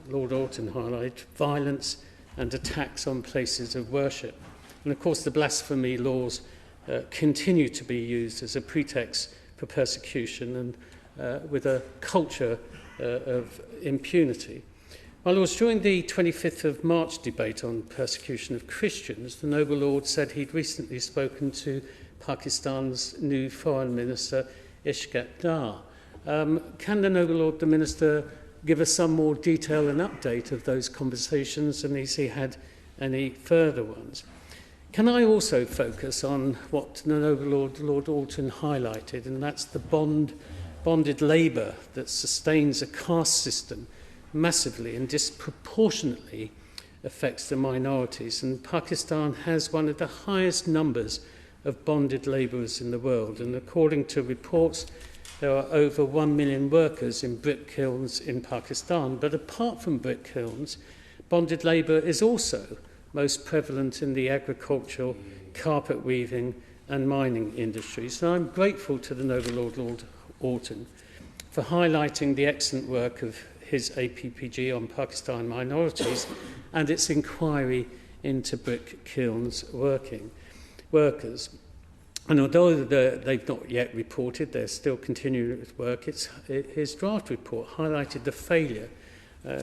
Lord Alton highlighted, violence and attacks on places of worship. And of course, the blasphemy laws continue to be used as a pretext for persecution and with a culture of impunity. My Lords, during the 25th of March debate on persecution of Christians, the Noble Lord said he'd recently spoken to Pakistan's new Foreign Minister, Ishaq Dar. Can the Noble Lord, the Minister, give us some more detail and update of those conversations, and has he had any further ones? Can I also focus on what the Noble Lord Alton highlighted, and that's the bonded labour that sustains a caste system massively and disproportionately affects the minorities. And Pakistan has one of the highest numbers of bonded labourers in the world. And according to reports, there are over 1 million workers in brick kilns in Pakistan. But apart from brick kilns, bonded labour is also most prevalent in the agricultural, carpet weaving and mining industries. So I'm grateful to the Noble Lord Alton for highlighting the excellent work of his APPG on Pakistan minorities and its inquiry into brick kilns workers. And although they've not yet reported, they're still continuing with work, his draft report highlighted the failure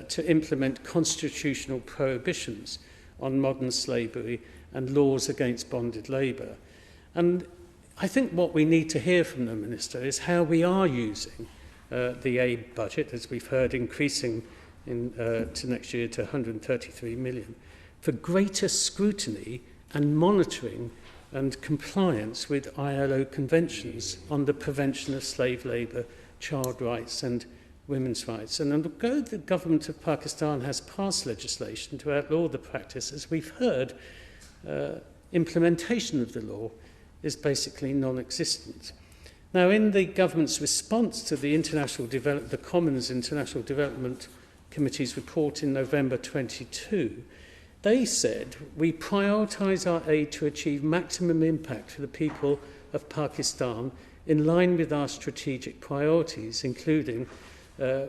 to implement constitutional prohibitions on modern slavery and laws against bonded labour. And I think what we need to hear from the Minister is how we are using the aid budget, as we've heard, increasing to next year to 133 million, for greater scrutiny and monitoring and compliance with ILO conventions on the prevention of slave labour, child rights and women's rights. And although the government of Pakistan has passed legislation to outlaw the practice, as we've heard, implementation of the law is basically non-existent. Now, in the government's response to the Commons International Development Committee's report in November 22, they said, we prioritise our aid to achieve maximum impact for the people of Pakistan in line with our strategic priorities, including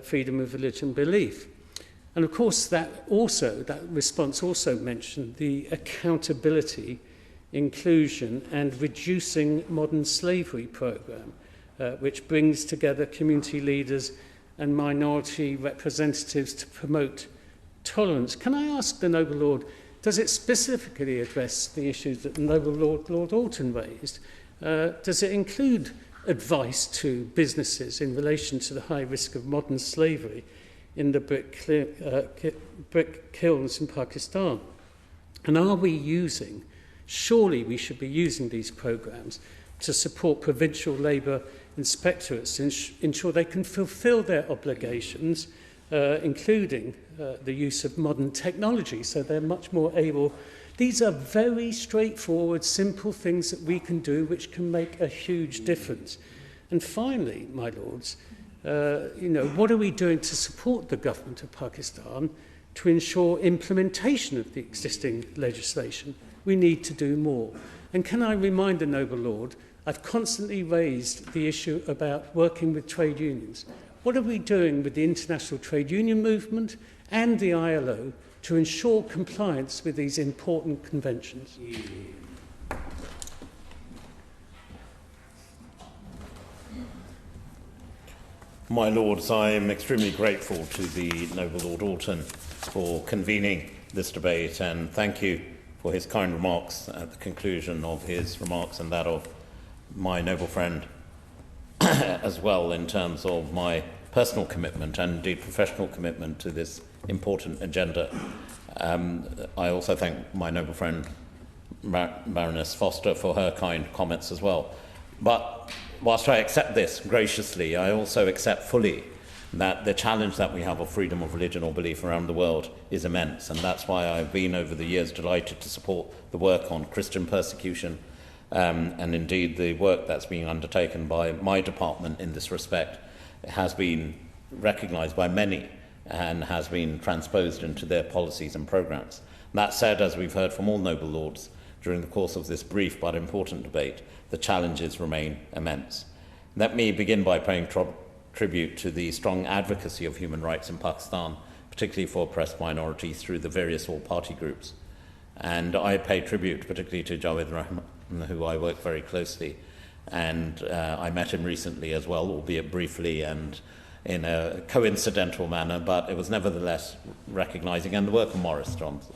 freedom of religion belief. And of course, that response also mentioned the accountability, inclusion and reducing modern slavery programme, which brings together community leaders and minority representatives to promote tolerance. Can I ask the Noble Lord, does it specifically address the issues that the Noble Lord Alton raised? Does it include advice to businesses in relation to the high risk of modern slavery in the brick kilns in Pakistan? And are we surely we should be using these programmes to support provincial labour inspectorates to ensure they can fulfil their obligations including the use of modern technology, so they're much more able. These are very straightforward, simple things that we can do which can make a huge difference. And finally, my lords, what are we doing to support the government of Pakistan to ensure implementation of the existing legislation? We need to do more. And can I remind the noble lord, I've constantly raised the issue about working with trade unions. What are we doing with the international trade union movement and the ILO to ensure compliance with these important conventions? My Lords, I am extremely grateful to the noble Lord Alton for convening this debate, and thank you for his kind remarks at the conclusion of his remarks and that of my noble friend as well, in terms of my personal commitment and indeed professional commitment to this important agenda. I also thank my noble friend Baroness Foster for her kind comments as well. But whilst I accept this graciously, I also accept fully that the challenge that we have of freedom of religion or belief around the world is immense, and that's why I've been over the years delighted to support the work on Christian persecution and indeed the work that's being undertaken by my department in this respect has been recognised by many and has been transposed into their policies and programmes. That said, as we've heard from all noble lords during the course of this brief but important debate, the challenges remain immense. Let me begin by paying tribute to the strong advocacy of human rights in Pakistan, particularly for oppressed minorities through the various all-party groups. And I pay tribute particularly to Javed Rahman, who I work very closely, and I met him recently as well, albeit briefly and in a coincidental manner, but it was nevertheless recognising, and the work of Maurice Johns.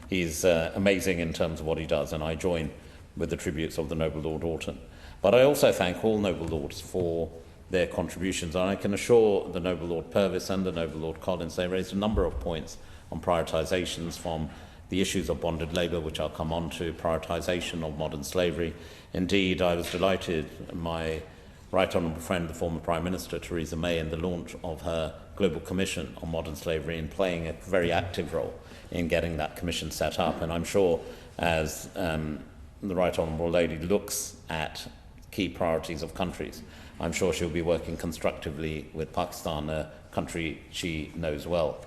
He's amazing in terms of what he does, and I join with the tributes of the noble Lord Alton. But I also thank all noble lords for their contributions, and I can assure the noble Lord Purvis and the noble Lord Collins they raised a number of points on prioritisations, from the issues of bonded labour, which I'll come on to, prioritisation of modern slavery. Indeed, I was delighted, my right honourable friend, the former Prime Minister Theresa May, in the launch of her Global Commission on Modern Slavery, in playing a very active role in getting that commission set up. And I'm sure as the right honourable lady looks at key priorities of countries, I'm sure she'll be working constructively with Pakistan, a country she knows well.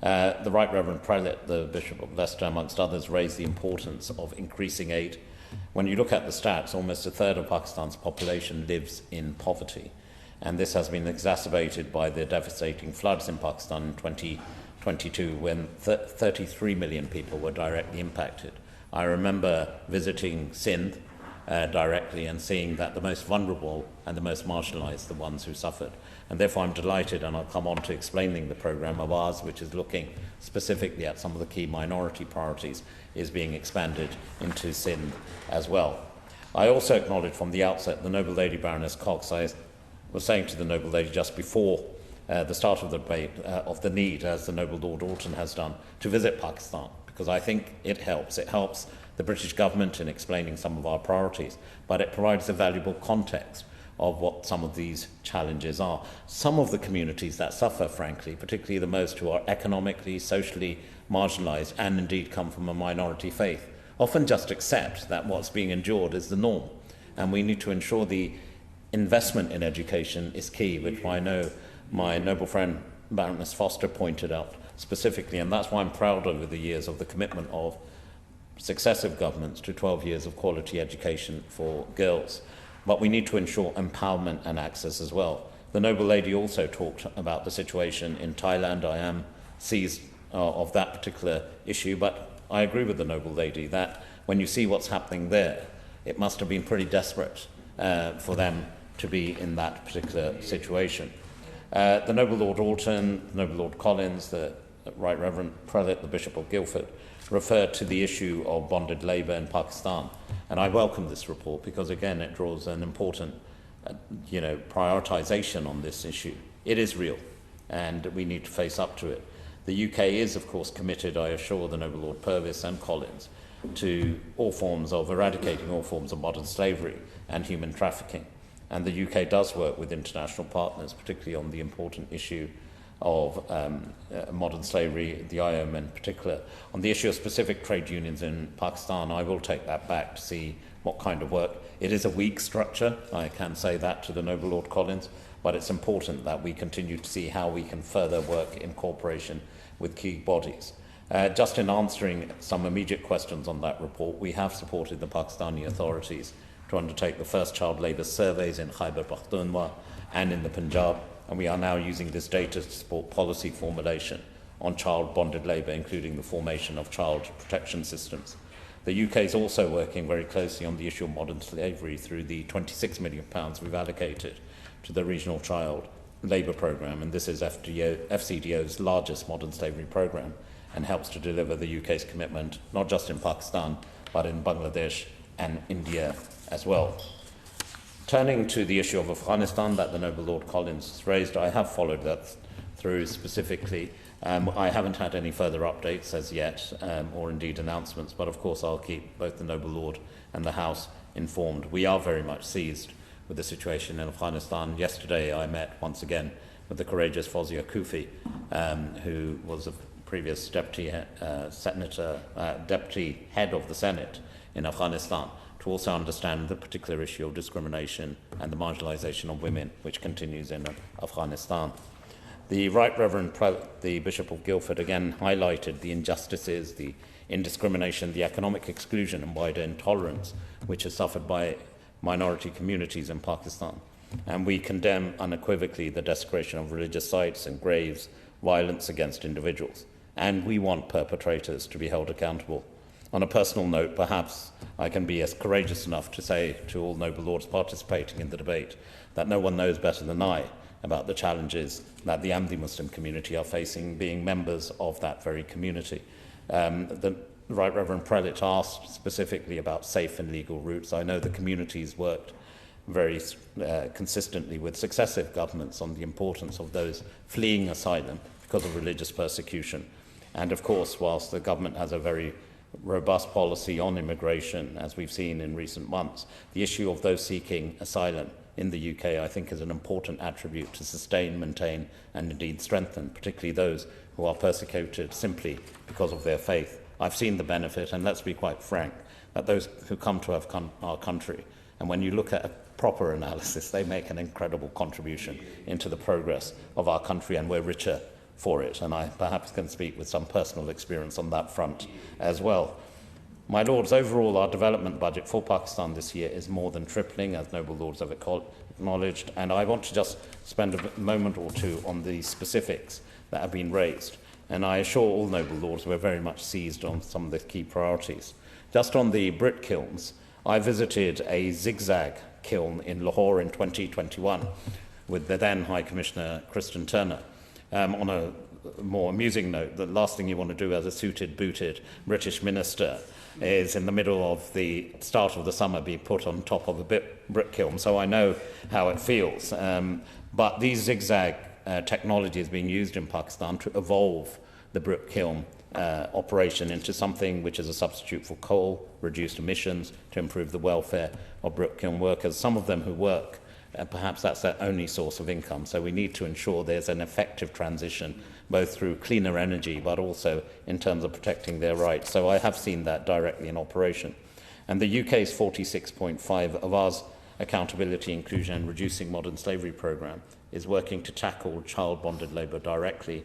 The Right Reverend Prelate, the Bishop of Leicester, amongst others, raised the importance of increasing aid. When you look at the stats, almost a third of Pakistan's population lives in poverty, and this has been exacerbated by the devastating floods in Pakistan in 2022, when 33 million people were directly impacted. I remember visiting Sindh directly and seeing that the most vulnerable and the most marginalised are the ones who suffered. And therefore I'm delighted, and I'll come on to explaining the programme of ours, which is looking specifically at some of the key minority priorities, is being expanded into Sindh as well. I also acknowledge from the outset the noble lady Baroness Cox. I was saying to the noble lady just before the start of the debate of the need, as the noble Lord Alton has done, to visit Pakistan, because I think it helps. It helps the British government in explaining some of our priorities, but it provides a valuable context of what some of these challenges are. Some of the communities that suffer, frankly, particularly the most who are economically, socially marginalised and indeed come from a minority faith, often just accept that what's being endured is the norm. And we need to ensure the investment in education is key, which I know my noble friend Baroness Foster pointed out specifically, and that's why I'm proud over the years of the commitment of successive governments to 12 years of quality education for girls. But we need to ensure empowerment and access as well. The noble lady also talked about the situation in Thailand. I am seized of that particular issue, but I agree with the noble lady that when you see what's happening there, it must have been pretty desperate for them to be in that particular situation. The noble Lord Alton, the noble Lord Collins, the Right Reverend Prelate, the Bishop of Guildford, referred to the issue of bonded labour in Pakistan. And I welcome this report because, again, it draws an important prioritisation on this issue. It is real, and we need to face up to it. The UK is, of course, committed, I assure the noble Lord Purvis and Collins, to all forms of eradicating all forms of modern slavery and human trafficking. And the UK does work with international partners, particularly on the important issue of modern slavery, the IOM in particular. On the issue of specific trade unions in Pakistan, I will take that back to see what kind of work. It is a weak structure, I can say that to the Noble Lord Collins, but it's important that we continue to see how we can further work in cooperation with key bodies. Just in answering some immediate questions on that report, we have supported the Pakistani authorities to undertake the first child labour surveys in Khyber Pakhtunkhwa and in the Punjab, and we are now using this data to support policy formulation on child bonded labour, including the formation of child protection systems. The UK is also working very closely on the issue of modern slavery through the £26 million we've allocated to the Regional Child Labour Programme, and this is FCDO's largest modern slavery programme and helps to deliver the UK's commitment not just in Pakistan but in Bangladesh and India as well. Turning to the issue of Afghanistan that the Noble Lord Collins has raised, I have followed that through specifically. I haven't had any further updates as yet, or indeed announcements, but of course I'll keep both the Noble Lord and the House informed. We are very much seized with the situation in Afghanistan. Yesterday I met once again with the courageous Fawzia Kufi, who was a previous deputy head of the Senate in Afghanistan, to also understand the particular issue of discrimination and the marginalisation of women, which continues in Afghanistan. The Right Reverend the Bishop of Guildford again highlighted the injustices, the indiscrimination, the economic exclusion and wider intolerance which is suffered by minority communities in Pakistan. And we condemn unequivocally the desecration of religious sites and graves, violence against individuals. And we want perpetrators to be held accountable. On a personal note, perhaps I can be as courageous enough to say to all Noble Lords participating in the debate that no one knows better than I about the challenges that the Ahmadi Muslim community are facing, being members of that very community. The Right Reverend Prelate asked specifically about safe and legal routes. I know the community's worked very consistently with successive governments on the importance of those fleeing asylum because of religious persecution. And of course, whilst the government has a very robust policy on immigration, as we've seen in recent months, the issue of those seeking asylum in the UK, I think, is an important attribute to sustain, maintain, and indeed strengthen, particularly those who are persecuted simply because of their faith. I've seen the benefit, and let's be quite frank, that those who come to our country, and when you look at a proper analysis, they make an incredible contribution into the progress of our country, and we're richer for it. And I perhaps can speak with some personal experience on that front as well. My Lords, overall our development budget for Pakistan this year is more than tripling, as Noble Lords have acknowledged, and I want to just spend a moment or two on the specifics that have been raised. And I assure all Noble Lords we're very much seized on some of the key priorities. Just on the Brit kilns, I visited a zigzag kiln in Lahore in 2021 with the then High Commissioner Kristen Turner. On a more amusing note, the last thing you want to do as a suited, booted British minister is in the middle of the start of the summer be put on top of a brick kiln, so I know how it feels. But these zigzag technology is being used in Pakistan to evolve the brick kiln operation into something which is a substitute for coal, reduced emissions, to improve the welfare of brick kiln workers, some of them who work. Perhaps that's their only source of income. So we need to ensure there's an effective transition, both through cleaner energy, but also in terms of protecting their rights. So I have seen that directly in operation. And the UK's 46.5 of ours Accountability, Inclusion and Reducing Modern Slavery programme is working to tackle child bonded labour directly,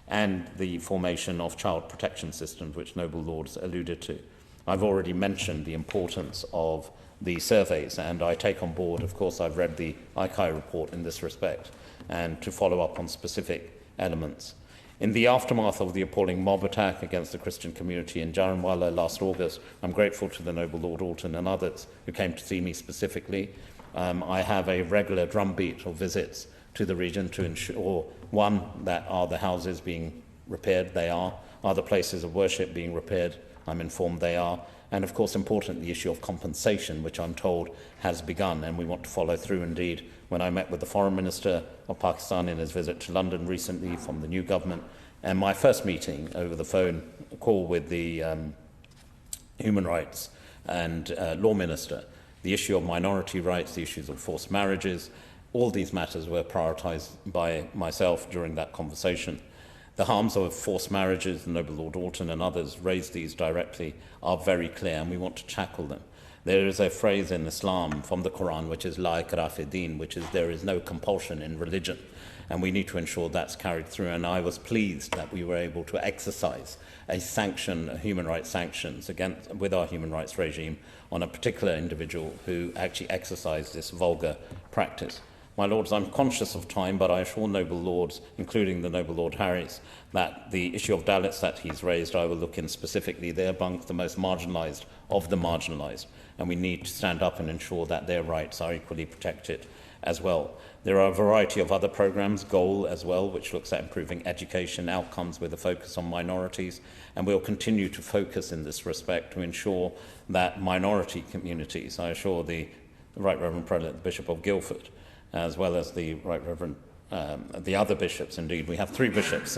and the formation of child protection systems, which Noble Lords alluded to. I've already mentioned the importance of the surveys, and I take on board, of course, I've read the ICAI report in this respect, and to follow up on specific elements. In the aftermath of the appalling mob attack against the Christian community in Jaranwala last August, I'm grateful to the Noble Lord Alton and others who came to see me specifically. I have a regular drumbeat of visits to the region to ensure, one, that are the houses being repaired? They are. Are the places of worship being repaired? I'm informed they are. And of course, important, the issue of compensation, which I'm told has begun, and we want to follow through indeed. When I met with the Foreign Minister of Pakistan in his visit to London recently from the new government, and my first meeting over the phone call with the Human Rights and Law Minister, the issue of minority rights, the issues of forced marriages, all these matters were prioritised by myself during that conversation. The harms of forced marriages, the Noble Lord Alton and others raised these directly, are very clear, and we want to tackle them. There is a phrase in Islam from the Quran which is La ikraha fi din, which is there is no compulsion in religion, and we need to ensure that's carried through. And I was pleased that we were able to exercise a human rights sanctions with our human rights regime on a particular individual who actually exercised this vulgar practice. My Lords, I'm conscious of time, but I assure Noble Lords, including the Noble Lord Harris, that the issue of Dalits that he's raised, I will look in specifically. They're amongst the most marginalised of the marginalised, and we need to stand up and ensure that their rights are equally protected as well. There are a variety of other programmes, GOAL as well, which looks at improving education outcomes with a focus on minorities, and we'll continue to focus in this respect to ensure that minority communities, I assure the Right Reverend Prelate, the Bishop of Guildford, as well as the Right Reverend, the other bishops, indeed. We have 3 bishops.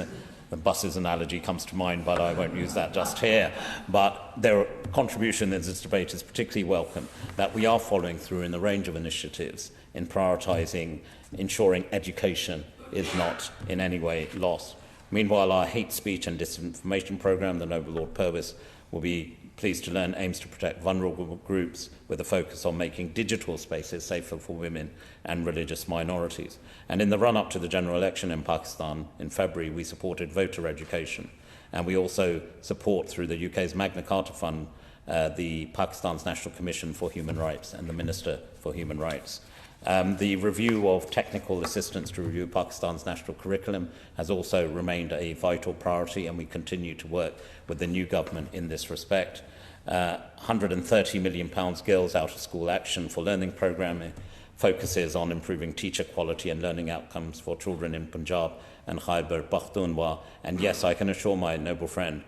The buses analogy comes to mind, but I won't use that just here. But their contribution in this debate is particularly welcome, that we are following through in the range of initiatives in prioritising, ensuring education is not in any way lost. Meanwhile, our hate speech and disinformation programme, the Noble Lord Purvis, will be pleased to learn, aims to protect vulnerable groups with a focus on making digital spaces safer for women and religious minorities. And in the run-up to the general election in Pakistan in February, we supported voter education. And we also support, through the UK's Magna Carta Fund, the Pakistan's National Commission for Human Rights and the Minister for Human Rights. The review of technical assistance to review Pakistan's national curriculum has also remained a vital priority, and we continue to work with the new government in this respect. £130 million Girls Out of School Action for Learning programme focuses on improving teacher quality and learning outcomes for children in Punjab and Khyber Pakhtunkhwa. And yes, I can assure my noble friend,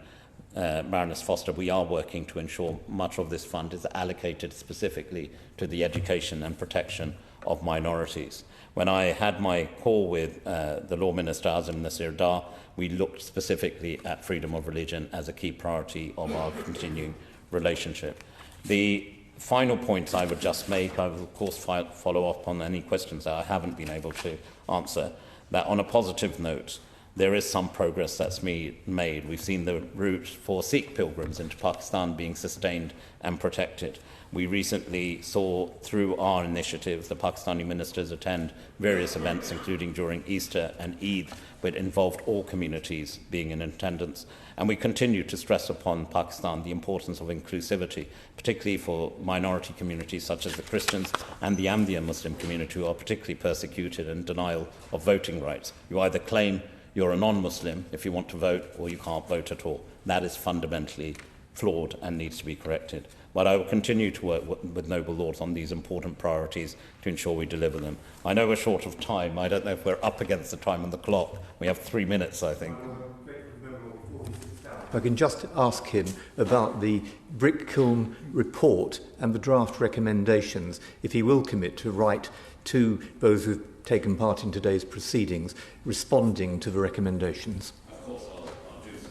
Baroness Foster, we are working to ensure much of this fund is allocated specifically to the education and protection of minorities. When I had my call with the Law Minister, Azim Nasir Dar, we looked specifically at freedom of religion as a key priority of our continuing relationship. The final points I would just make, I will of course follow up on any questions that I haven't been able to answer, that on a positive note, there is some progress that's made. We've seen the route for Sikh pilgrims into Pakistan being sustained and protected. We recently saw, through our initiatives, the Pakistani ministers attend various events, including during Easter and Eid, which involved all communities being in attendance. And we continue to stress upon Pakistan the importance of inclusivity, particularly for minority communities such as the Christians and the Ahmadiyya Muslim community, who are particularly persecuted and denial of voting rights. You either claim you're a non-Muslim if you want to vote, or you can't vote at all. That is fundamentally flawed and needs to be corrected. But I will continue to work with Noble Lords on these important priorities to ensure we deliver them. I know we're short of time. I don't know if we're up against the time on the clock. We have 3 minutes, I think. If I can just ask him about the brick kiln report and the draft recommendations, if he will commit to write to those who have taken part in today's proceedings, responding to the recommendations. Of course, I'll do so.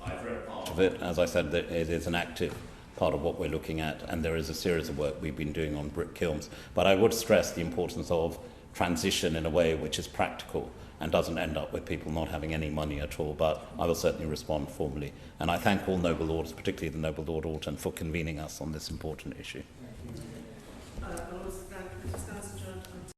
I've read part of it. As I said, that it is an active part of what we're looking at, and there is a series of work we've been doing on brick kilns. But I would stress the importance of transition in a way which is practical and doesn't end up with people not having any money at all. But I will certainly respond formally. And I thank all Noble Lords, particularly the Noble Lord Alton, for convening us on this important issue.